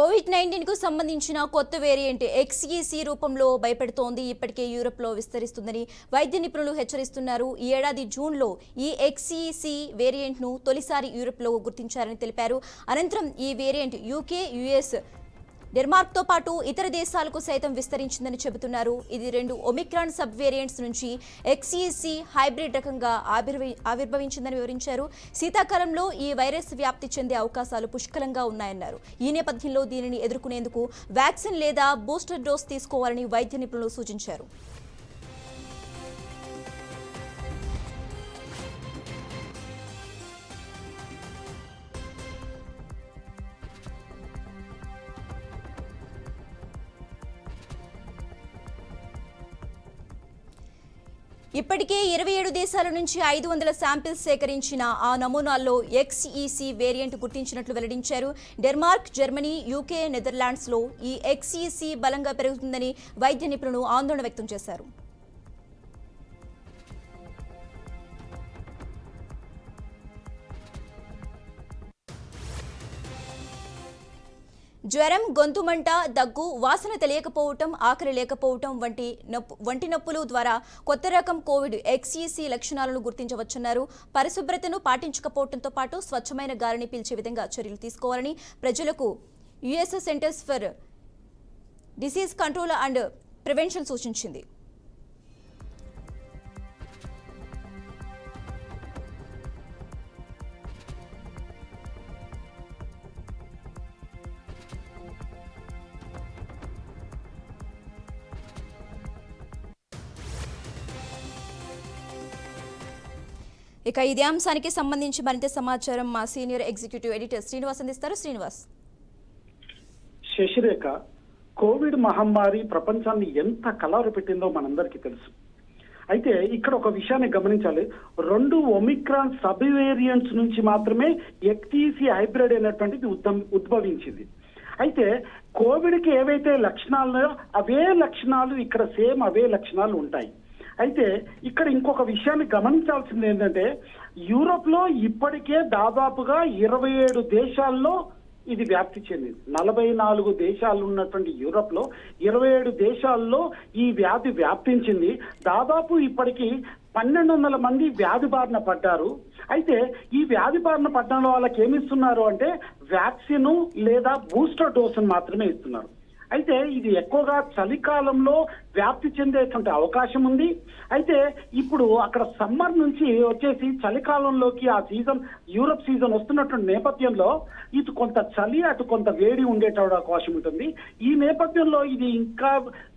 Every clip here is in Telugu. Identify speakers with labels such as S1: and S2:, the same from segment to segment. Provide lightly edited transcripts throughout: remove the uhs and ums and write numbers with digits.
S1: కోవిడ్-19 కు సంబంధించిన కొత్త వేరియంట్ XEC రూపంలో భయపెడుతోంది. ఇప్పటికే యూరోప్లో విస్తరిస్తుందని వైద్య నిపుణులు హెచ్చరిస్తున్నారు. ఈ ఏడాది జూన్లో ఈ XEC వేరియంట్ను తొలిసారి యూరోప్లో గుర్తించారని తెలిపారు. అనంతరం ఈ వేరియంట్ UK, US, డెన్మార్క్తో పాటు ఇతర దేశాలకు సైతం విస్తరించిందని చెబుతున్నారు. ఇది 2 ఒమిక్రాన్ సబ్ వేరియంట్స్ నుంచి XEC హైబ్రిడ్ రకంగా ఆవిర్భవించిందని వివరించారు. శీతాకాలంలో ఈ వైరస్ వ్యాప్తి చెందే అవకాశాలు పుష్కలంగా ఉన్నాయన్నారు. ఈ నేపథ్యంలో దీనిని ఎదుర్కొనేందుకు వ్యాక్సిన్ లేదా బూస్టర్ డోస్ తీసుకోవాలని వైద్య నిపుణులు సూచించారు. ఇప్పటికే 27 దేశాల నుంచి 500 శాంపిల్స్ సేకరించిన ఆ నమూనాల్లో XEC వేరియంట్ గుర్తించినట్లు వెల్లడించారు. డెన్మార్క్, జర్మనీ, UK, నెదర్లాండ్స్లో ఈ XEC బలంగా పెరుగుతుందని వైద్య నిపుణులు ఆందోళన వ్యక్తం చేశారు. జ్వరం, గొంతుమంట, దగ్గు, వాసన తెలియకపోవటం, ఆకలి లేకపోవటం వంటి నొప్పులు ద్వారా కొత్త రకం కోవిడ్ XEC లక్షణాలను గుర్తించవచ్చన్నారు. పరిశుభ్రతను పాటించకపోవడంతో పాటు స్వచ్ఛమైన గాలిని పీల్చే విధంగా చర్యలు తీసుకోవాలని ప్రజలకు US centres for disease control and prevention సూచించింది. ఇక ఇదే అంశానికి సంబంధించి మరింత సమాచారం మా సీనియర్ ఎగ్జిక్యూటివ్ ఎడిటర్ శ్రీనివాస్ అందిస్తారు. శ్రీనివాస్.
S2: శశిరేఖ, కోవిడ్ మహమ్మారి ప్రపంచాన్ని ఎంత కలవర పెట్టిందో మనందరికీ తెలుసు. అయితే ఇక్కడ ఒక విషయాన్ని గమనించాలి. 2 ఒమిక్రాన్ సబ్ వేరియంట్స్ నుంచి మాత్రమే XEC హైబ్రిడ్ అనేటువంటిది ఉద్భవించింది. అయితే కోవిడ్కి ఏవైతే లక్షణాలు అవే లక్షణాలు ఇక్కడ సేమ్ అవే లక్షణాలు ఉంటాయి. అయితే ఇక్కడ ఇంకొక విషయాన్ని గమనించాల్సింది ఏంటంటే, యూరోప్ లో ఇప్పటికే దాదాపుగా 27 దేశాల్లో ఇది వ్యాప్తి చెందింది. 44 దేశాలు ఉన్నటువంటి యూరోప్ లో 27 దేశాల్లో ఈ వ్యాధి వ్యాప్తించింది. దాదాపు ఇప్పటికీ 1200 మంది వ్యాధి బారిన పడ్డారు. అయితే ఈ వ్యాధి బారిన పడ్డ వాళ్ళకి ఏమిస్తున్నారు అంటే వ్యాక్సిన్ లేదా బూస్టర్ డోసును మాత్రమే ఇస్తున్నారు. అయితే ఇది ఎక్కువగా చలికాలంలో వ్యాప్తి చెందేటువంటి అవకాశం ఉంది. అయితే ఇప్పుడు అక్కడ సమ్మర్ నుంచి వచ్చేసి చలికాలంలోకి ఆ సీజన్, యూరప్ సీజన్ వస్తున్నటువంటి నేపథ్యంలో ఇటు కొంత చలి అటు కొంత వేడి ఉండేటువంటి అవకాశం ఉంటుంది. ఈ నేపథ్యంలో ఇది ఇంకా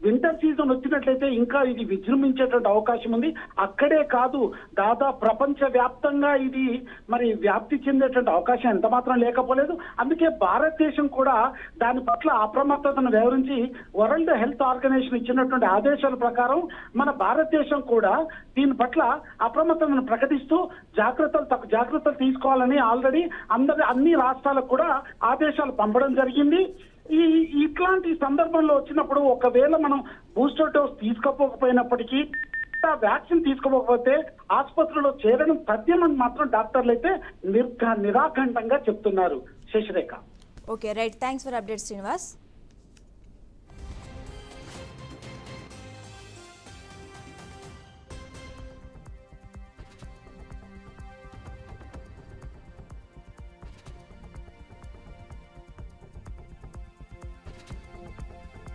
S2: వింటర్ సీజన్ వచ్చినట్లయితే ఇంకా ఇది విజృంభించేటువంటి అవకాశం ఉంది. అక్కడే కాదు, దాదాపు ప్రపంచ వ్యాప్తంగా ఇది మరి వ్యాప్తి చెందేటువంటి అవకాశం ఎంత మాత్రం లేకపోలేదు. అందుకే భారతదేశం కూడా దాని పట్ల అప్రమత్తతను వివరించి వరల్డ్ హెల్త్ ఆర్గనైజేషన్ ఇచ్చినటువంటి ఆదేశాల ప్రకారం మన భారతదేశం కూడా దీని పట్ల అప్రమత్తతను ప్రకటిస్తూ జాగ్రత్తలు తీసుకోవాలని ఆల్రెడీ అన్ని రాష్ట్రాలకు కూడా ఆదేశాలు పంపడం జరిగింది. ఇట్లాంటి సందర్భంలో వచ్చినప్పుడు ఒకవేళ మనం బూస్టర్ డోస్ తీసుకోకపోయినప్పటికీ, వ్యాక్సిన్ తీసుకోకపోతే ఆసుపత్రిలో చేరడం తథ్యమని మాత్రం డాక్టర్లు అయితే నిరాఖండంగా చెప్తున్నారు. Sasirekha.
S1: Okay, right. Thanks for update Srinivas.